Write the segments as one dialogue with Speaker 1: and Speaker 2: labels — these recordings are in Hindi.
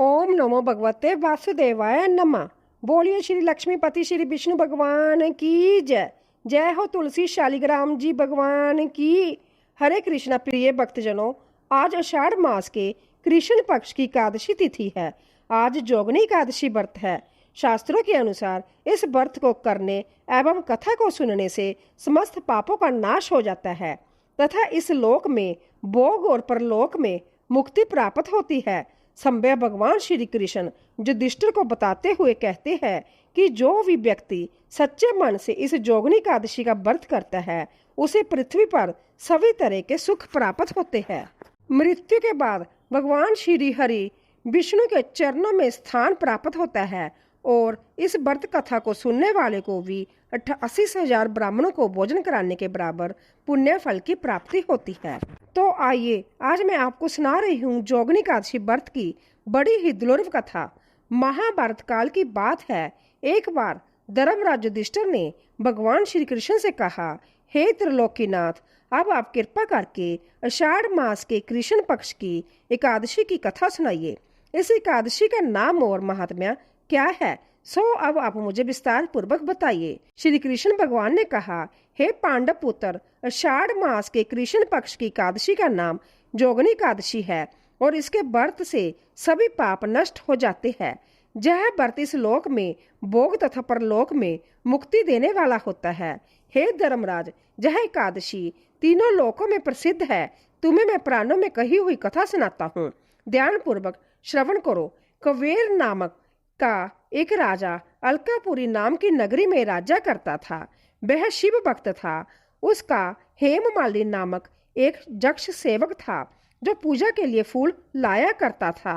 Speaker 1: ओम नमो भगवते वासुदेवाय नमः। बोलिए श्री लक्ष्मीपति श्री विष्णु भगवान की जय। जय हो तुलसी शालिग्राम जी भगवान की। हरे कृष्णा प्रिय भक्तजनों, आज आषाढ़ मास के कृष्ण पक्ष की एकादशी तिथि है। आज जोगनी एकादशी व्रत है। शास्त्रों के अनुसार इस व्रत को करने एवं कथा को सुनने से समस्त पापों का नाश हो जाता है तथा इस लोक में भोग और परलोक में मुक्ति प्राप्त होती है। संभव भगवान श्री कृष्ण युधिष्ठिर को बताते हुए कहते हैं कि जो भी व्यक्ति सच्चे मन से इस जोगनी एकादशी का व्रत करता है उसे पृथ्वी पर सभी तरह के सुख प्राप्त होते हैं। मृत्यु के बाद भगवान श्री हरि विष्णु के चरणों में स्थान प्राप्त होता है और इस व्रत कथा को सुनने वाले को भी 88,000 ब्राह्मणों को भोजन कराने के बराबर पुण्य फल की प्राप्ति होती है। तो आइए आज मैं आपको सुना रही हूँ जोगनी एकादशी व्रत की बड़ी ही दुर्लभ कथा। महाभारत काल की बात है। एक बार धर्मराज युधिष्ठिर ने भगवान श्री कृष्ण से कहा, हे त्रिलोकीनाथ, अब आप कृपा करके आषाढ़ मास के कृष्ण पक्ष की एकादशी की कथा सुनाइए। इस एकादशी का नाम और महात्म्य क्या है, सो अब आप मुझे विस्तार पूर्वक बताइए। श्री कृष्ण भगवान ने कहा, हे पांडव पुत्र, आषाढ़ मास के कृष्ण पक्ष की एकादशी का नाम जोगनी एकादशी है और इसके व्रत से सभी पाप नष्ट हो जाते हैं। यह व्रत इस लोक में भोग तथा परलोक में मुक्ति देने वाला होता है। हे धर्मराज, यह एकादशी तीनों लोकों में प्रसिद्ध है। तुम्हें मैं प्राणों में कही हुई कथा सुनाता हूँ, ध्यान पूर्वक श्रवण करो। कवेर नामक का एक राजा अलकापुरी नाम की नगरी में राज्य करता था। वह शिव भक्त था। उसका हेममाली नामक एक यक्ष सेवक था जो पूजा के लिए फूल लाया करता था।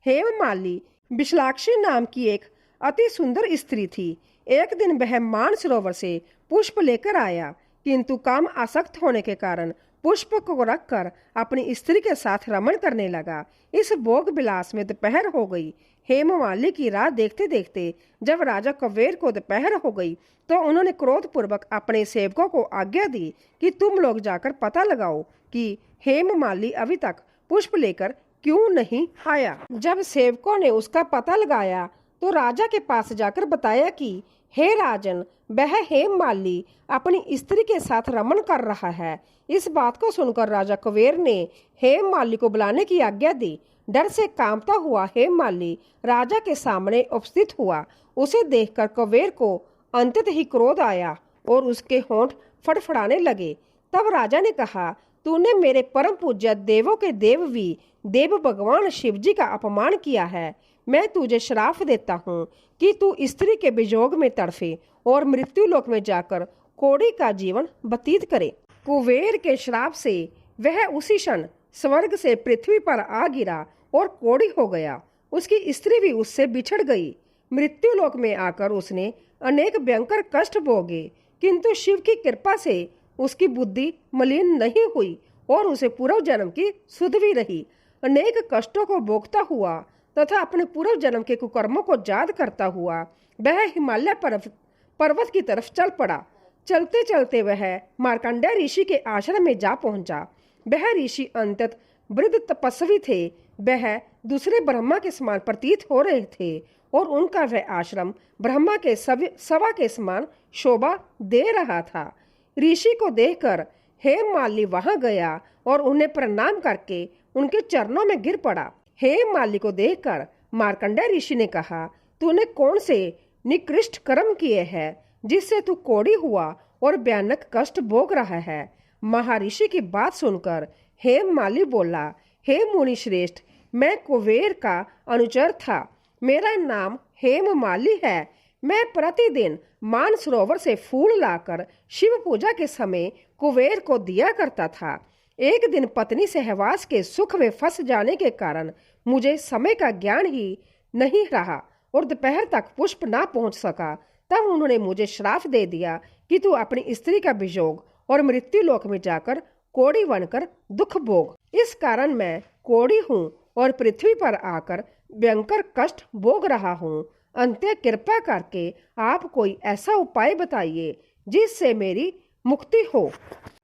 Speaker 1: हेममाली विशालाक्षी नाम की एक अति सुंदर स्त्री थी। एक दिन वह मानसरोवर से पुष्प लेकर आया, किंतु काम आसक्त होने के कारण पुष्प को रखकर अपनी स्त्री के साथ रमण करने लगा। इस भोग विलास में दोपहर हो गई। हेममाली की राह देखते देखते जब राजा कवेर को दोपहर हो गई तो उन्होंने क्रोध पूर्वक अपने सेवकों को आज्ञा दी कि तुम लोग जाकर पता लगाओ कि हेममाली अभी तक पुष्प लेकर क्यों नहीं आया। जब सेवकों ने उसका पता लगाया तो राजा के पास जाकर बताया कि हे राजन, वह हेममाली अपनी स्त्री के साथ रमण कर रहा है। इस बात को सुनकर राजा कुबेर ने हेममाली को बुलाने की आज्ञा दी। डर से कांपता हुआ हेममाली राजा के सामने उपस्थित हुआ। उसे देखकर कुबेर को अंततः ही क्रोध आया और उसके होंठ फड़फड़ाने लगे। तब राजा ने कहा, तूने मेरे परम पूज्य देवों के देव भी देव भगवान शिव जी का अपमान किया है। मैं तुझे श्राप देता हूँ कि तू स्त्री के वियोग में तड़फे और मृत्यु लोक में जाकर कोड़ी का जीवन व्यतीत करे। कुबेर के श्राप से वह उसी क्षण स्वर्ग से पृथ्वी पर आ गिरा और कोड़ी हो गया। उसकी स्त्री भी उससे बिछड़ गई। मृत्यु लोक में आकर उसने अनेक भयंकर कष्ट भोगे, किंतु शिव की कृपा से उसकी बुद्धि मलिन नहीं हुई और उसे पूर्व जन्म की सुध भी रही। अनेक कष्टों को भोगता हुआ तथा अपने पूर्व जन्म के कुकर्मों को याद करता हुआ वह हिमालय पर्वत की तरफ चल पड़ा। चलते चलते वह मार्कंडेय ऋषि के आश्रम में जा पहुंचा। वह ऋषि अंतत वृद्ध तपस्वी थे। वह दूसरे ब्रह्मा के समान प्रतीत हो रहे थे और उनका वह आश्रम ब्रह्मा के सभा के समान शोभा दे रहा था। ऋषि को देखकर हेममाली वहां गया और उन्हें प्रणाम करके उनके चरणों में गिर पड़ा। हेममाली को देखकर मार्कंडेय ऋषि ने कहा, तूने कौन से निकृष्ट कर्म किए हैं जिससे तू कोढ़ी हुआ और भयानक कष्ट भोग रहा है। महर्षि की बात सुनकर हेममाली बोला, हे मुनि श्रेष्ठ, मैं कुबेर का अनुचर था। मेरा नाम हेममाली है। मैं प्रतिदिन मानसरोवर से फूल लाकर शिव पूजा के समय कुबेर को दिया करता था। एक दिन पत्नी सहवास के सुख में फंस जाने के कारण मुझे समय का ज्ञान ही नहीं रहा और दोपहर तक पुष्प ना पहुंच सका। तब उन्होंने मुझे श्राप दे दिया कि तू अपनी स्त्री का वियोग और मृत्यु लोक में जाकर कोढ़ी बनकर दुख भोग। इस कारण मैं कोढ़ी हूँ और पृथ्वी पर आकर भयंकर कष्ट भोग रहा हूँ। अंत्य कृपा करके आप कोई ऐसा उपाय बताइए जिससे मेरी मुक्ति हो।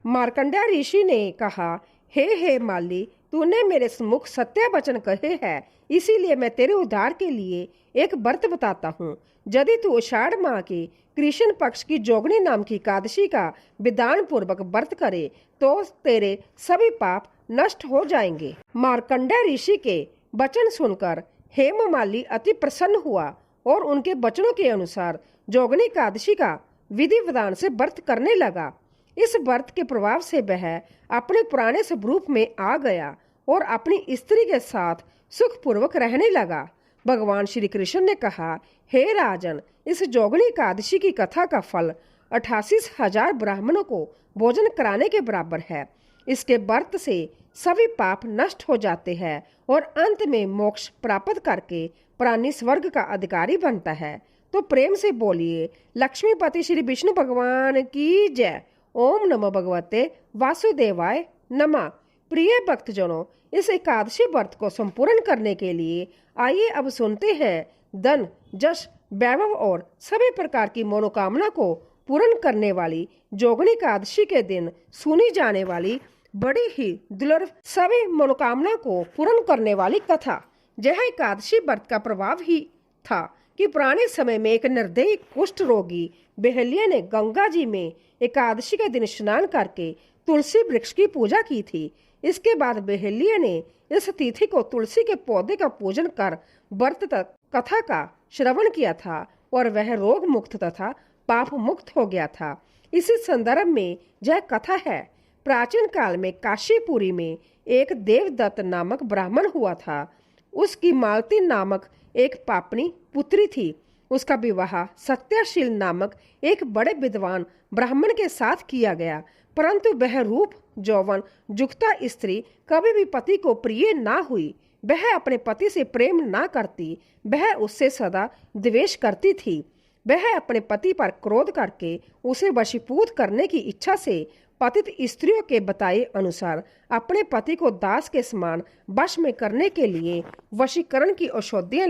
Speaker 1: मार्कंडेय ऋषि ने कहा, हे हेममाली, तूने मेरे सम्मुख सत्य वचन कहे हैं, इसीलिए मैं तेरे उद्धार के लिए एक व्रत बताता हूँ। यदि तू आषाढ़ माह के कृष्ण पक्ष की जोगनी नाम की एकादशी का विधान पूर्वक व्रत करे तो तेरे सभी पाप नष्ट हो जाएंगे। मार्कंडेय ऋषि के वचन सुनकर हेममाली अति प्रसन्न हुआ और उनके वचनों के अनुसार जोगनी एकादशी का विधि विधान से व्रत करने लगा। इस व्रत के प्रभाव से वह अपने पुराने स्वरूप में आ गया और अपनी स्त्री के साथ सुखपूर्वक रहने लगा। भगवान श्री कृष्ण ने कहा, हे राजन, इस जोगनी एकादशी की कथा का फल 88,000 ब्राह्मणों को भोजन कराने के बराबर है। इसके व्रत से सभी पाप नष्ट हो जाते हैं और अंत में मोक्ष प्राप्त करके प्राणी स्वर्ग का अधिकारी बनता है। तो प्रेम से बोलिए, लक्ष्मीपति श्री विष्णु भगवान की जय। ओम नमो भगवते वासुदेवाय नमः। प्रिय भक्तजनों, इस एकादशी व्रत को संपूर्ण करने के लिए आइए अब सुनते हैं धन, यश, वैभव और सभी प्रकार की मनोकामना को पूर्ण करने वाली जोगनी एकादशी के दिन सुनी जाने वाली बड़ी ही दुर्लभ सभी मनोकामना को पूर्ण करने वाली कथा। यह एकादशी व्रत का प्रभाव ही था कि पुराने समय में एक निर्दयी कुष्ठ रोगी बेहलिया ने गंगा जी में एकादशी के दिन स्नान करके तुलसी वृक्ष की पूजा की थी। इसके बाद बेहलिया ने इस तिथि को तुलसी के पौधे का पूजन कर व्रत कथा का श्रवण किया था और वह रोग मुक्त तथा पाप मुक्त हो गया था। इसी संदर्भ में यह कथा है। प्राचीन काल में काशीपुरी में एक देवदत्त नामक ब्राह्मण हुआ था। उसकी मालती नामक एक पापनी पुत्री थी। उसका विवाह सत्यशील नामक एक बड़े विद्वान ब्राह्मण के साथ किया गया, परंतु वह रूप यौवन युक्ता स्त्री कभी भी पति को प्रिय ना हुई। वह अपने पति से प्रेम ना करती, वह उससे सदा द्वेष करती थी। वह अपने पति पर क्रोध करके उसे वशीभूत करने की इच्छा से पतित स्त्रियों के बताए अनुसार अपने पति को दास के समान वश में करने के लिए वशीकरण की औषधियां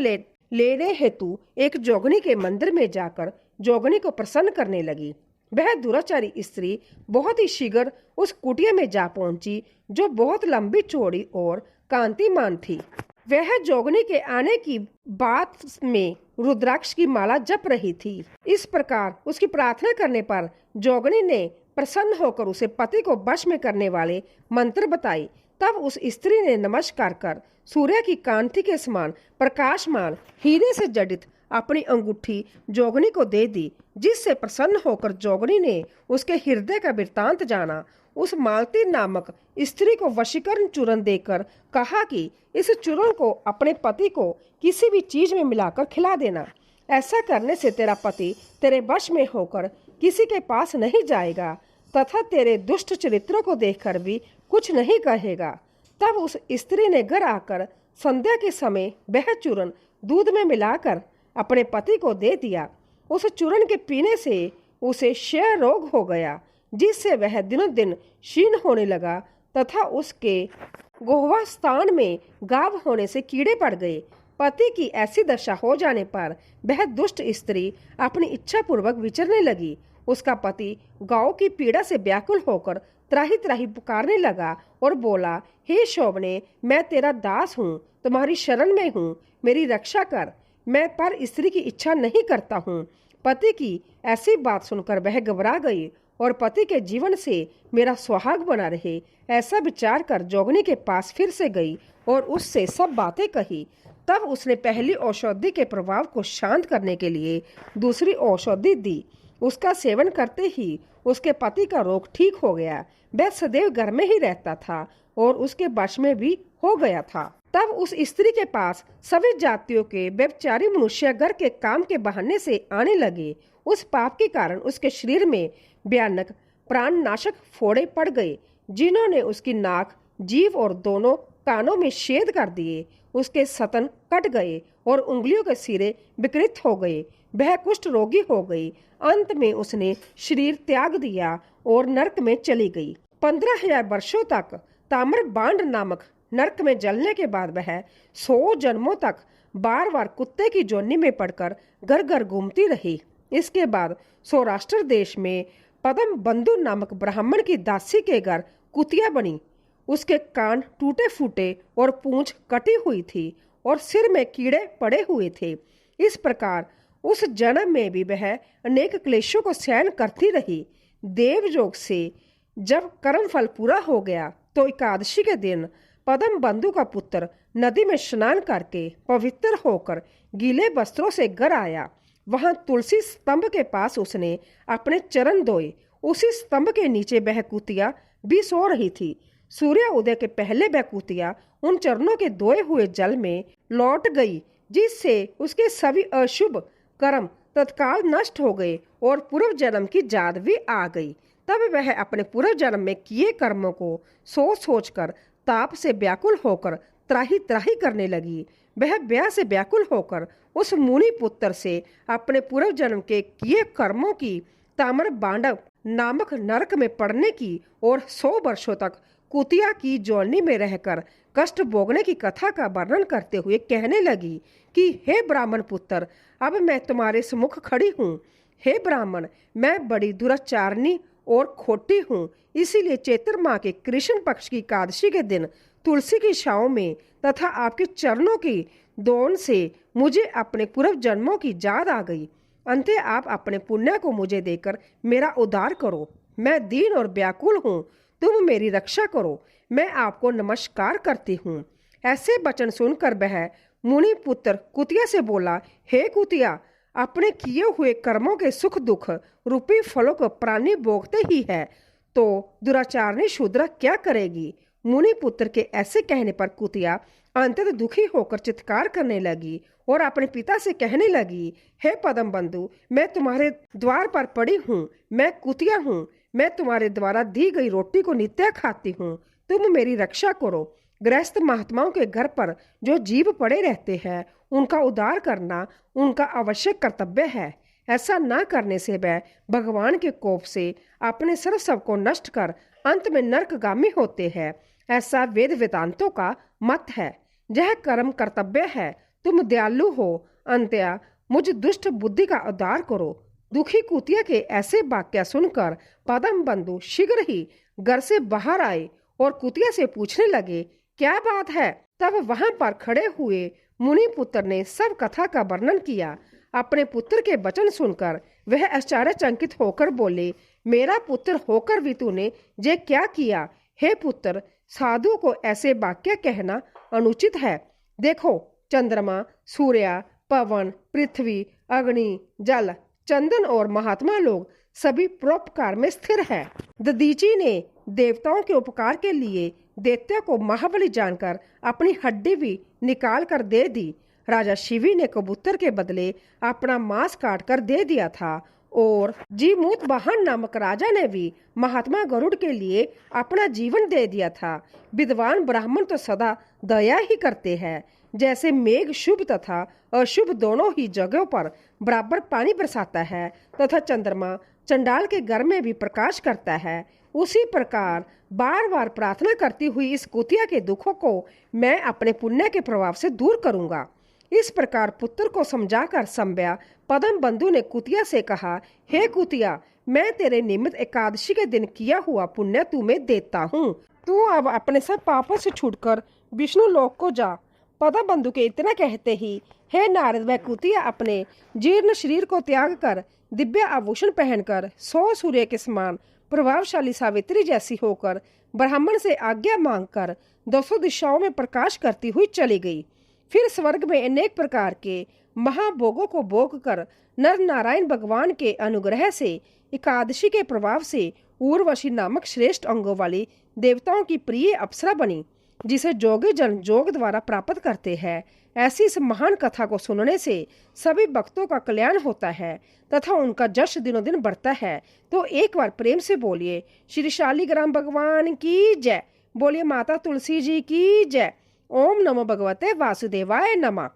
Speaker 1: लेने हेतु एक जोगनी के मंदिर में जाकर जोगनी को प्रसन्न करने लगी। वह दुराचारी स्त्री बहुत ही शीघ्र उस कुटिया में जा पहुंची, जो बहुत लंबी चौड़ी और कांतिमान थी। वह जोगनी के आने की बात में रुद्राक्ष की माला जप रही थी। इस प्रकार उसकी प्रार्थना करने पर जोगनी ने प्रसन्न होकर उसे पति को वश में करने वाले मंत्र बताए। तब उस स्त्री ने नमस्कार कर सूर्य की कांति के समान प्रकाशमान हीरे से जड़ित अपनी अंगूठी जोगनी को दे दी, जिससे प्रसन्न होकर जोगनी ने उसके हृदय का वृत्तांत जाना। उस मालती नामक स्त्री को वशीकरण चूर्ण देकर कहा कि इस चूर्ण को अपने पति को किसी भी चीज में मिलाकर खिला देना। ऐसा करने से तेरा पति तेरे वश में होकर किसी के पास नहीं जाएगा तथा तेरे दुष्ट चरित्रों को देखकर भी कुछ नहीं कहेगा। तब उस स्त्री ने घर आकर संध्या के समय वह चूर्ण दूध में मिलाकर अपने पति को दे दिया। उस चूर्ण के पीने से उसे क्षय रोग हो गया, जिससे वह दिनों दिन क्षीण होने लगा तथा उसके गोहवा स्थान में गाव होने से कीड़े पड़ गए। पति की ऐसी दशा हो जाने पर वह दुष्ट स्त्री अपनी इच्छा पूर्वक विचरने लगी। उसका पति गांव की पीड़ा से व्याकुल होकर त्राही त्राही पुकारने लगा और बोला, हे शोभने, मैं तेरा दास हूँ, तुम्हारी शरण में हूँ, मेरी रक्षा कर। मैं पर स्त्री की इच्छा नहीं करता हूँ। पति की ऐसी बात सुनकर वह घबरा गई और पति के जीवन से मेरा सुहाग बना रहे, ऐसा विचार कर जोगनी के पास फिर से गई और उससे सब बातें कही। तब उसने पहली औषधि के प्रभाव को शांत करने के लिए दूसरी औषधि दी। उसका सेवन करते ही उसके पति का रोग ठीक हो गया। वह सदैव घर में ही रहता था और उसके वश में भी हो गया था। तब उस स्त्री के पास सभी जातियों के व्यभिचारी मनुष्य घर के काम के बहाने से आने लगे। उस पाप के कारण उसके शरीर में भयानक प्राणनाशक फोड़े पड़ गए, जिन्होंने उसकी नाक, जीभ और दोनों कानों में छेद कर दिए। उसके स्तन कट गए और उंगलियों के सिरे विकृत हो गए। वह कुष्ठ रोगी हो गई। अंत में उसने शरीर त्याग दिया और नरक में चली गई। 15,000 वर्षों तक ताम्र बांड नामक नरक में जलने के बाद वह 100 जन्मों तक बार बार कुत्ते की जोनी में पड़कर घर घर घूमती रही। इसके बाद सौराष्ट्र देश में पद्म बंधु नामक ब्राह्मण की दासी के घर कुतिया बनी। उसके कान टूटे फूटे और पूंछ कटी हुई थी और सिर में कीड़े पड़े हुए थे। इस प्रकार उस जन्म में भी वह अनेक क्लेशों को सहन करती रही। देवयोग से जब कर्म फल पूरा हो गया तो एकादशी के दिन पद्म बंधु का पुत्र नदी में स्नान करके पवित्र होकर गीले वस्त्रों से घर आया। वहां तुलसी स्तंभ के पास उसने अपने चरण धोए। उसी स्तंभ के नीचे वह कुतिया भी सो रही थी। सूर्य उदय के पहले वह कुतिया उन चरणों के धोए हुए जल में लौट गई, जिससे उसके सभी अशुभ कर्म तत्काल नष्ट हो गए और पूर्व जन्म की याद भी आ गई। तब वह अपने पूर्व जन्म में किए कर्मों को सोच सोच कर ताप से व्याकुल होकर त्राही त्राही करने लगी। वह ब्याह से व्याकुल होकर उस मुनि पुत्र से अपने पूर्व जन्म के किए कर्मों की ताम्र बांडव नामक नरक में पड़ने की और 100 वर्षों तक कुतिया की जोलनी में रहकर कष्ट भोगने की कथा का वर्णन करते हुए कहने लगी कि हे ब्राह्मण पुत्र, अब मैं तुम्हारे सम्मुख खड़ी हूँ। हे ब्राह्मण, मैं बड़ी दुराचारणी और खोटी हूँ, इसीलिए चैत्र माह के कृष्ण पक्ष की एकादशी के दिन तुलसी की छांव में तथा आपके चरणों की दोन से मुझे अपने पूर्व जन्मों की याद आ गई। अंते आप अपने पुण्य को मुझे देकर मेरा उद्धार करो। मैं दीन और व्याकुल हूँ, तुम मेरी रक्षा करो। मैं आपको नमस्कार करती हूँ। ऐसे वचन सुनकर वह मुनि पुत्र कुतिया से बोला, हे कुतिया, अपने किए हुए कर्मों के सुख दुख रूपी फलों को प्राणी भोगते ही है, तो दुराचारणी शूद्र क्या करेगी। मुनि पुत्र के ऐसे कहने पर कुतिया अंततः दुखी होकर चित्कार करने लगी और अपने पिता से कहने लगी, हे पद्म बंधु, मैं तुम्हारे द्वार पर पड़ी हूँ। मैं कुतिया हूँ। मैं तुम्हारे द्वारा दी गई रोटी को नित्य खाती हूँ। तुम मेरी रक्षा करो। गृहस्थ महात्माओं के घर पर जो जीव पड़े रहते हैं, उनका उद्धार करना उनका आवश्यक कर्तव्य है। ऐसा न करने से वह भगवान के कोप से अपने सर्वस्व को नष्ट कर अंत में नरकगामी होते हैं। ऐसा वेद वेदांतों का मत है। यह कर्म कर्तव्य है। तुम दयालु हो, अंत्या मुझ दुष्ट बुद्धि का उद्धार करो। दुखी कुतिया के ऐसे वाक्य सुनकर पद्म बंधु शीघ्र ही घर से बाहर आए और कुतिया से पूछने लगे, क्या बात है। तब वहां पर खड़े हुए मुनि पुत्र ने सब कथा का वर्णन किया। अपने पुत्र के वचन सुनकर वह आश्चर्यचकित होकर बोले, मेरा पुत्र होकर भी तूने ये क्या किया। हे पुत्र, साधु को ऐसे वाक्य कहना अनुचित है। देखो, चंद्रमा, सूर्य, पवन, पृथ्वी, अग्नि, जल, चंदन और महात्मा लोग सभी परोपकार में स्थिर है। दधीची ने देवताओं के उपकार के लिए दैत्य को महाबली जानकर अपनी हड्डी भी निकाल कर दे दी। राजा शिवी ने कबूतर के बदले अपना मांस काट कर दे दिया था और जीमूत वाहन नामक राजा ने भी महात्मा गरुड़ के लिए अपना जीवन दे दिया था। विद्वान ब्राह्मण तो सदा दया ही करते हैं। जैसे मेघ शुभ तथा अशुभ दोनों ही जगहों पर बराबर पानी बरसाता है तथा चंद्रमा चंडाल के घर में भी प्रकाश करता है, उसी प्रकार बार बार प्रार्थना करती हुई इस कुतिया के दुखों को मैं अपने पुण्य के प्रभाव से दूर करूंगा। इस प्रकार पुत्र को समझाकर संभ्या पद्म बंधु ने कुतिया से कहा, हे कुतिया, मैं तेरे निमित्त एकादशी के दिन किया हुआ पुण्य तुम्हें देता हूँ। तू अब अपने सब पापों से छूटकर विष्णु लोक को जा। पद्म बंधु के इतना कहते ही हे नारद, वह कुतिया अपने जीर्ण शरीर को त्याग कर दिव्य आभूषण पहनकर 100 सूर्य के समान प्रभावशाली सावित्री जैसी होकर ब्राह्मण से आज्ञा मांगकर 200 दिशाओं में प्रकाश करती हुई चली गई। फिर स्वर्ग में अनेक प्रकार के महाभोगों को भोग कर नर नारायण भगवान के अनुग्रह से एकादशी के प्रभाव से उर्वशी नामक श्रेष्ठ अंगों वाली देवताओं की प्रिय अप्सरा बनी, जिसे जोगी जन जोग द्वारा प्राप्त करते हैं। ऐसी इस महान कथा को सुनने से सभी भक्तों का कल्याण होता है तथा उनका यश दिनों दिन बढ़ता है। तो एक बार प्रेम से बोलिए, श्री शालिग्राम भगवान की जय। बोलिए माता तुलसी जी की जय। ओम नमो भगवते वासुदेवाय नमः।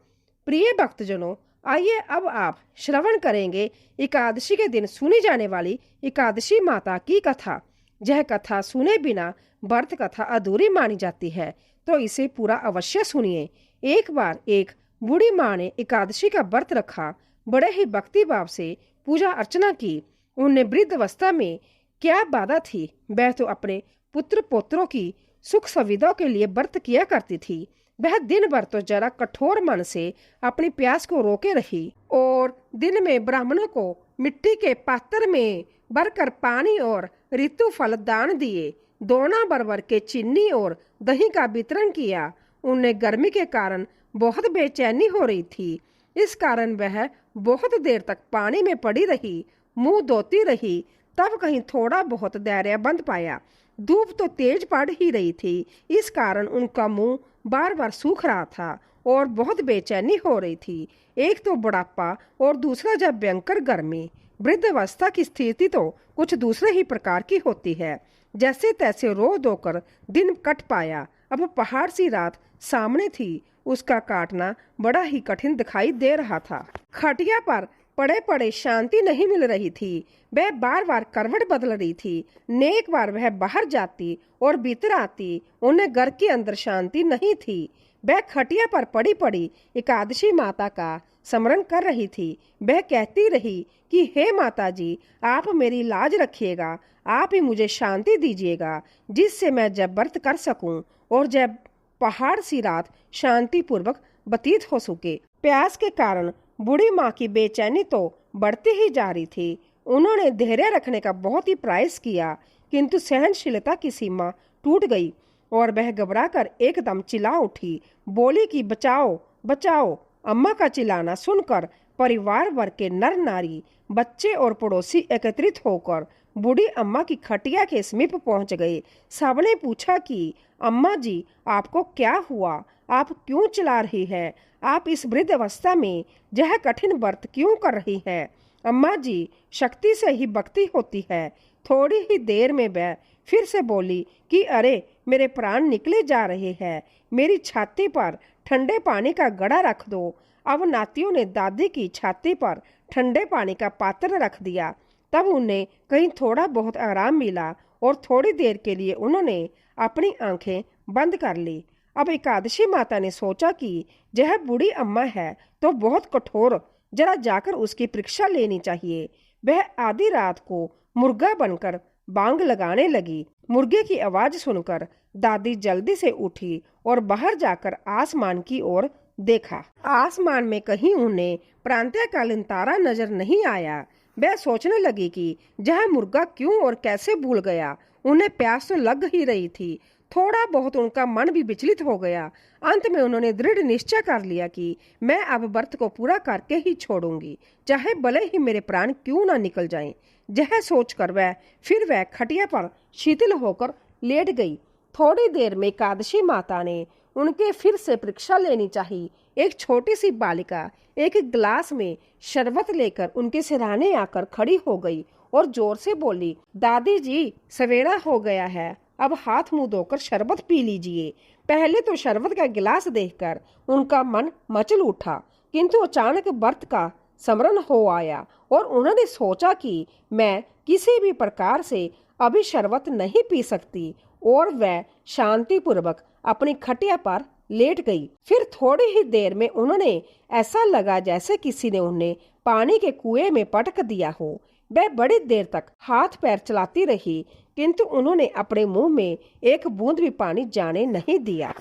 Speaker 1: प्रिय भक्तजनों, आइए अब आप श्रवण करेंगे एकादशी के दिन सुनी जाने वाली एकादशी माता की कथा। यह कथा सुने बिना व्रत कथा अधूरी मानी जाती है, तो इसे पूरा अवश्य सुनिए। एक बार एक बूढ़ी माँ ने एकादशी का व्रत रखा। बड़े ही भक्ति भाव से पूजा अर्चना की। उन्हें वृद्ध अवस्था में क्या बाधा थी, वह तो अपने पुत्र पोत्रों की सुख सुविधाओं के लिए व्रत किया करती थी। वह दिन भर तो जरा कठोर मन से अपनी प्यास को रोके रही और दिन में ब्राह्मणों को मिट्टी के पात्र में भरकर पानी और ऋतु फल दान दिए। दोना बरबर के चीनी और दही का वितरण किया। उन्हें गर्मी के कारण बहुत बेचैनी हो रही थी। इस कारण वह बहुत देर तक पानी में पड़ी रही, मुंह धोती रही। तब कहीं थोड़ा बहुत धैर्य बंद पाया। धूप तो तेज पड़ ही रही थी, इस कारण उनका मुंह बार बार सूख रहा था और बहुत बेचैनी हो रही थी। एक तो बुढ़ापा और दूसरा जब भयंकर गर्मी। वृद्धावस्था की स्थिति तो कुछ दूसरे ही प्रकार की होती है। जैसे तैसे रो धोकर दिन कट पाया। अब पहाड़ सी रात सामने थी, उसका काटना बड़ा ही कठिन दिखाई दे रहा था। खटिया पर पड़े पड़े शांति नहीं मिल रही थी। वह बार बार करवट बदल रही थी। नेक बार वह बाहर जाती और भीतर आती, उन्हें घर के अंदर शांति नहीं थी। वह खटिया पर पड़ी पड़ी एकादशी माता का स्मरण कर रही थी। वह कहती रही कि हे माता जी, आप मेरी लाज रखिएगा, आप ही मुझे शांति दीजिएगा, जिससे मैं जब व्रत कर सकूं और जब पहाड़ सी रात शांति पूर्वक व्यतीत हो सके। प्यास के कारण बूढ़ी माँ की बेचैनी तो बढ़ती ही जा रही थी। उन्होंने धैर्य रखने का बहुत ही प्रयास किया, किंतु सहनशीलता की सीमा टूट गई और वह घबराकर एकदम चिल्ला उठी। बोली कि बचाओ बचाओ। अम्मा का चिल्लाना सुनकर परिवार वर्ग के नर नारी, बच्चे और पड़ोसी एकत्रित होकर बूढ़ी अम्मा की खटिया के समीप पहुंच गए। सबने पूछा कि अम्मा जी, आपको क्या हुआ? आप क्यों चिल्ला रही है? आप इस वृद्ध अवस्था में यह कठिन व्रत क्यों कर रही है? अम्मा जी, शक्ति से ही भक्ति होती है। थोड़ी ही देर में वह फिर से बोली कि अरे, मेरे प्राण निकले जा रहे हैं, मेरी छाती पर ठंडे पानी का घड़ा रख दो। अब नातियों ने दादी की छाती पर ठंडे पानी का पात्र रख दिया। तब उन्हें कहीं थोड़ा बहुत आराम मिला और थोड़ी देर के लिए उन्होंने अपनी आंखें बंद कर ली। अब एकादशी माता ने सोचा कि यह बूढ़ी अम्मा है तो बहुत कठोर, जरा जाकर उसकी परीक्षा लेनी चाहिए। वह आधी रात को मुर्गा बनकर बांग लगाने लगी। मुर्गे की आवाज सुनकर दादी जल्दी से उठी और बाहर जाकर आसमान की ओर देखा। आसमान में कहीं उन्हें प्रातःकालीन तारा नजर नहीं आया। वह सोचने लगी कि यह मुर्गा क्यों और कैसे भूल गया। उन्हें प्यास तो लग ही रही थी। थोड़ा बहुत उनका मन भी विचलित हो गया। अंत में उन्होंने दृढ़ निश्चय कर लिया कि मैं अब व्रत को पूरा करके ही छोड़ूंगी, चाहे भले ही मेरे प्राण क्यों ना निकल जाएं। यह सोचकर वह खटिया पर शिथिल होकर लेट गई। थोड़ी देर में एकादशी माता ने उनके फिर से परीक्षा लेनी चाहिए। एक छोटी सी बालिका एक गिलास में शरबत लेकर उनके सिरहाने आकर खड़ी हो गई और जोर से बोली, दादी जी, सवेरा हो गया है, अब हाथ मुंह धोकर शरबत पी लीजिए। पहले तो शरबत का गिलास देखकर उनका मन मचल उठा, किंतु अचानक व्रत का स्मरण हो आया और उन्होंने सोचा कि मैं किसी भी प्रकार से अभी शरबत नहीं पी सकती और वह शांतिपूर्वक अपनी खटिया पर लेट गई। फिर थोड़ी ही देर में उन्होंने ऐसा लगा जैसे किसी ने उन्हें पानी के कुएं में पटक दिया हो। वह बड़ी देर तक हाथ पैर चलाती रही, किंतु उन्होंने अपने मुंह में एक बूंद भी पानी जाने नहीं दिया।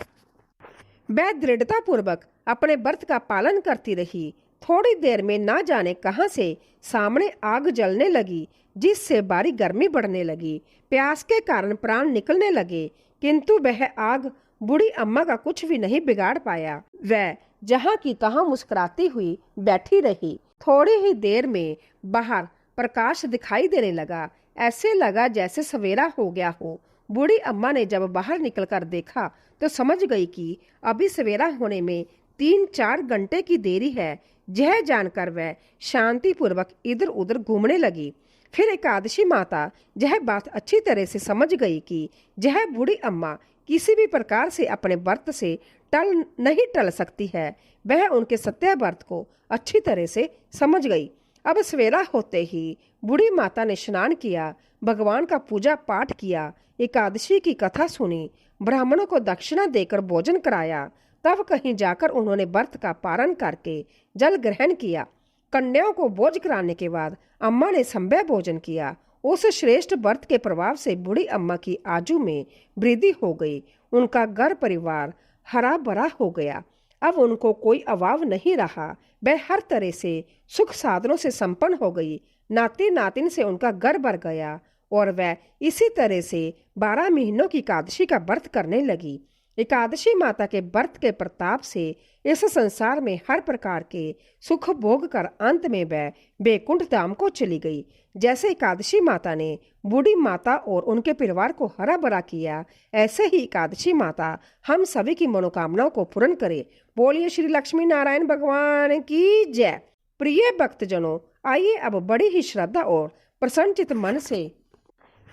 Speaker 1: वह दृढ़ता पूर्वक अपने व्रत का पालन करती रही। थोड़ी देर में ना जाने कहां से सामने आग जलने लगी, जिससे बारी गर्मी बढ़ने लगी। प्यास के कारण प्राण निकलने लगे, किंतु वह आग बूढ़ी अम्मा का कुछ भी नहीं बिगाड़ पाया। वह जहां की तहां मुस्कुराती हुई बैठी रही। थोड़ी ही देर में बाहर प्रकाश दिखाई देने लगा। ऐसे लगा जैसे सवेरा हो गया हो। बूढ़ी अम्मा ने जब बाहर निकलकर देखा तो समझ गई कि अभी सवेरा होने में 3-4 घंटे की देरी है। यह जानकर वह शांतिपूर्वक इधर उधर घूमने लगी। फिर एकादशी माता यह बात अच्छी तरह से समझ गई कि यह बूढ़ी अम्मा किसी भी प्रकार से अपने व्रत से नहीं टल सकती है। वह उनके सत्य व्रत को अच्छी तरह से समझ गई। अब सवेरा होते ही बूढ़ी माता ने स्नान किया, भगवान का पूजा पाठ किया, एकादशी की कथा सुनी, ब्राह्मणों को दक्षिणा देकर भोजन कराया। तब कहीं जाकर उन्होंने व्रत का पारण करके जल ग्रहण किया। कन्याओं को भोज कराने के बाद अम्मा ने संध्या भोजन किया उस श्रेष्ठ व्रत के प्रभाव से बूढ़ी अम्मा की आयु में वृद्धि हो गई। उनका घर परिवार हरा भरा हो गया। अब उनको कोई अभाव नहीं रहा। वह हर तरह से सुख साधनों से संपन्न हो गई। नाती नातिन से उनका घर भर गया और वह इसी तरह से 12 महीनों की एकादशी का व्रत करने लगी। एकादशी माता के व्रत के प्रताप से इस संसार में हर प्रकार के सुख भोग कर अंत में वह बैकुंठ धाम को चली गई। जैसे एकादशी माता ने बूढ़ी माता और उनके परिवार को हरा भरा किया, ऐसे ही एकादशी माता हम सभी की मनोकामनाओं को पूर्ण करे। बोलिए श्री लक्ष्मी नारायण भगवान की जय। प्रिय भक्तजनों, आइए अब बड़ी ही श्रद्धा और प्रसन्नचित मन से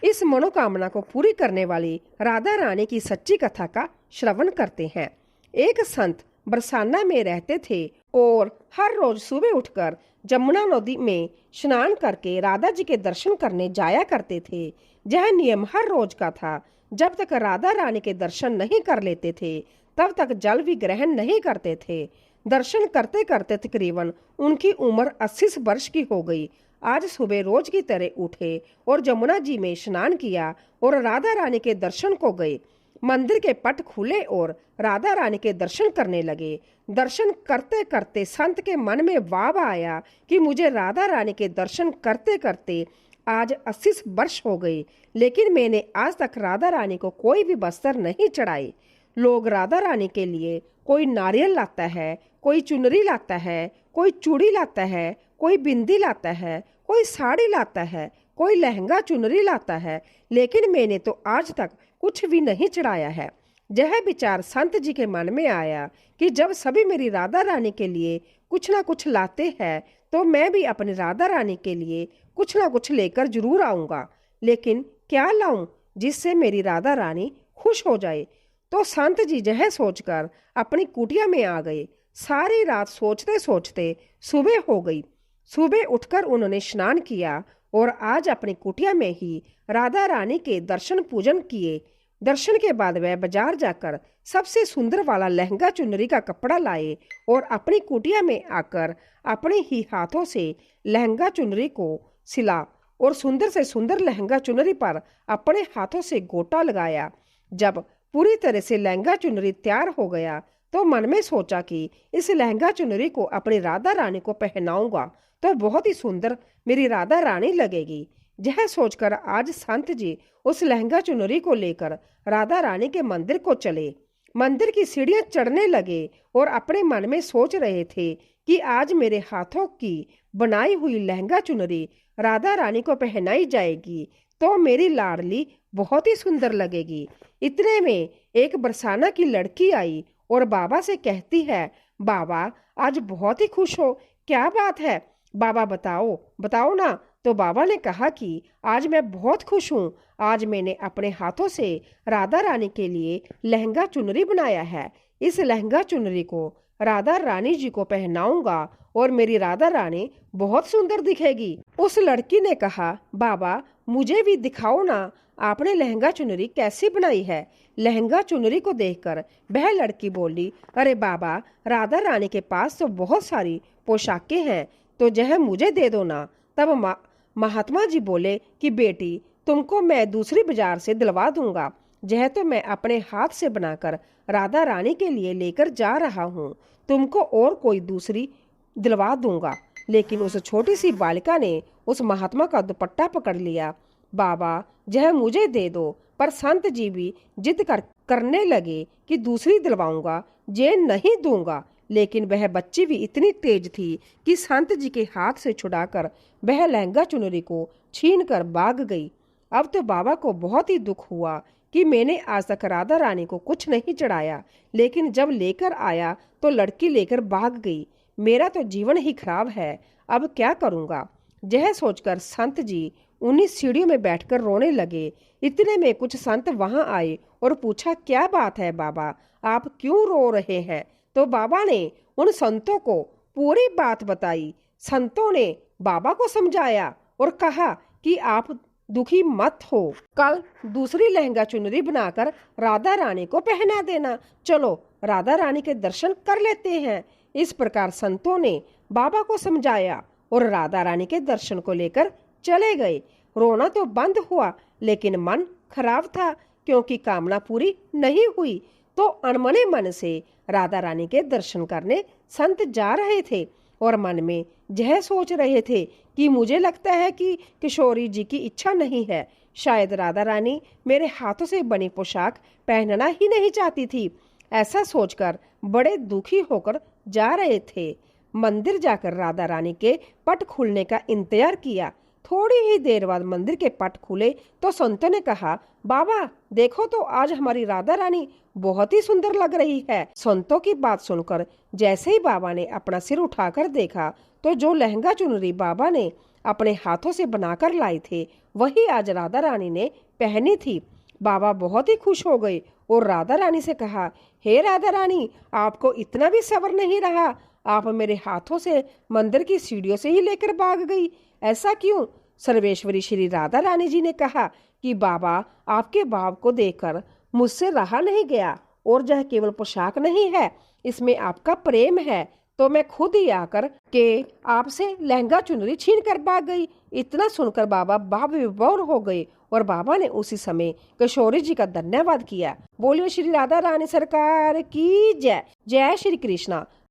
Speaker 1: इस मनोकामना को पूरी करने वाली राधा रानी की सच्ची कथा का श्रवण करते हैं। एक संत बरसाना में रहते थे और हर रोज सुबह उठकर जमुना नदी में स्नान करके राधा जी के दर्शन करने जाया करते थे। यह नियम हर रोज का था। जब तक राधा रानी के दर्शन नहीं कर लेते थे तब तक जल भी ग्रहण नहीं करते थे। दर्शन करते करते तकरीबन उनकी उम्र 80 वर्ष की हो गई। आज सुबह रोज की तरह उठे और जमुना जी में स्नान किया और राधा रानी के दर्शन को गए। मंदिर के पट खुले और राधा रानी के दर्शन करने लगे। दर्शन करते करते संत के मन में भाव आया कि मुझे राधा रानी के दर्शन करते करते आज 80 वर्ष हो गए, लेकिन मैंने आज तक राधा रानी को कोई भी वस्त्र नहीं चढ़ाए। लोग राधा रानी के लिए कोई नारियल लाता है, कोई चुनरी लाता है, कोई चूड़ी लाता है, कोई बिंदी लाता है, कोई साड़ी लाता है, कोई लहंगा चुनरी लाता है, लेकिन मैंने तो आज तक कुछ भी नहीं चढ़ाया है। यह विचार संत जी के मन में आया कि जब सभी मेरी राधा रानी के लिए कुछ ना कुछ लाते हैं तो मैं भी अपनी राधा रानी के लिए कुछ ना कुछ लेकर जरूर आऊंगा, लेकिन क्या लाऊं जिससे मेरी राधा रानी खुश हो जाए। तो संत जी यह सोचकर अपनी कुटिया में आ गए। सारी रात सोचते सोचते सुबह हो गई। सुबह उठकर उन्होंने स्नान किया और आज अपनी कुटिया में ही राधा रानी के दर्शन पूजन किए। दर्शन के बाद वह बाजार जाकर सबसे सुंदर वाला लहंगा चुनरी का कपड़ा लाए और अपनी कुटिया में आकर अपने ही हाथों से लहंगा चुनरी को सिला और सुंदर से सुंदर लहंगा चुनरी पर अपने हाथों से गोटा लगाया। जब पूरी तरह से लहंगा चुनरी तैयार हो गया तो मन में सोचा कि इस लहंगा चुनरी को अपनी राधा रानी को पहनाऊंगा तो बहुत ही सुंदर मेरी राधा रानी लगेगी। यह सोचकर आज संत जी उस लहंगा चुनरी को लेकर राधा रानी के मंदिर को चले। मंदिर की सीढ़ियां चढ़ने लगे और अपने मन में सोच रहे थे कि आज मेरे हाथों की बनाई हुई लहंगा चुनरी राधा रानी को पहनाई जाएगी तो मेरी लाडली बहुत ही सुंदर लगेगी। इतने में एक बरसाना की लड़की आई और बाबा से कहती है, बाबा आज बहुत ही खुश हो, क्या बात है बाबा, बताओ बताओ ना। तो बाबा ने कहा कि आज मैं बहुत खुश हूँ। आज मैंने अपने हाथों से राधा रानी के लिए लहंगा चुनरी बनाया है। इस लहंगा चुनरी को राधा रानी जी को पहनाऊंगा और मेरी राधा रानी बहुत सुंदर दिखेगी। उस लड़की ने कहा, बाबा मुझे भी दिखाओ ना, आपने लहंगा चुनरी कैसी बनाई है। लहंगा चुनरी को देखकर वह लड़की बोली, अरे बाबा राधा रानी के पास तो बहुत सारी पोशाकें हैं, तो यह मुझे दे दो ना। तब महात्मा जी बोले कि बेटी तुमको मैं दूसरी बाजार से दिलवा दूंगा। यह तो मैं अपने हाथ से बनाकर राधा रानी के लिए लेकर जा रहा हूँ, तुमको और कोई दूसरी दिलवा दूंगा। लेकिन उस छोटी सी बालिका ने उस महात्मा का दुपट्टा पकड़ लिया। बाबा यह मुझे दे दो। पर संत जी भी जिद करने लगे कि दूसरी दिलवाऊंगा, ये नहीं दूंगा। लेकिन वह बच्ची भी इतनी तेज थी कि संत जी के हाथ से छुड़ाकर वह लहंगा चुनरी को छीन कर भाग गई। अब तो बाबा को बहुत ही दुख हुआ कि मैंने आज तक राधा रानी को कुछ नहीं चढ़ाया, लेकिन जब लेकर आया तो लड़की लेकर भाग गई। मेरा तो जीवन ही खराब है, अब क्या करूँगा। यह सोचकर संत जी उन्हीं सीढ़ियों में बैठकर रोने लगे। इतने में कुछ संत वहां आए और पूछा, क्या बात है बाबा, आप क्यों रो रहे हैं। तो बाबा ने उन संतों को पूरी बात बताई। संतों ने बाबा को समझाया और कहा कि आप दुखी मत हो, कल दूसरी लहंगा चुनरी बनाकर राधा रानी को पहना देना। चलो राधा रानी के दर्शन कर लेते हैं। इस प्रकार संतों ने बाबा को समझाया और राधा रानी के दर्शन को लेकर चले गए। रोना तो बंद हुआ, लेकिन मन खराब था क्योंकि कामना पूरी नहीं हुई। तो अनमने मन से राधा रानी के दर्शन करने संत जा रहे थे और मन में यह सोच रहे थे कि मुझे लगता है कि किशोरी जी की इच्छा नहीं है, शायद राधा रानी मेरे हाथों से बनी पोशाक पहनना ही नहीं चाहती थी। ऐसा सोचकर बड़े दुखी होकर जा रहे थे। मंदिर जाकर राधा रानी के पट खुलने का इंतजार किया। थोड़ी ही देर बाद मंदिर के पट खुले तो संतों ने कहा, बाबा देखो तो आज हमारी राधा रानी बहुत ही सुंदर लग रही है। संतों की बात सुनकर जैसे ही बाबा ने अपना सिर उठाकर देखा तो जो लहंगा चुनरी बाबा ने अपने हाथों से बनाकर लाए थे वही आज राधा रानी ने पहनी थी। बाबा बहुत ही खुश हो गए और राधा रानी से कहा, हे राधा रानी, आपको इतना भी सब्र नहीं रहा? आप मेरे हाथों से मंदिर की सीढ़ियों से ही लेकर भाग गई, ऐसा क्यों? सर्वेश्वरी श्री राधा रानी जी ने कहा कि बाबा, आपके भाव को देखकर मुझसे रहा नहीं गया और यह केवल पोशाक नहीं है, इसमें आपका प्रेम है, तो मैं खुद ही आकर के आपसे लहंगा चुनरी छीन कर भाग गई। इतना सुनकर बाबा भाव विभोर हो गए और बाबा ने उसी समय किशोरी जी का धन्यवाद किया। बोलिए श्री राधा रानी सरकार की जय। जय श्री कृष्णा।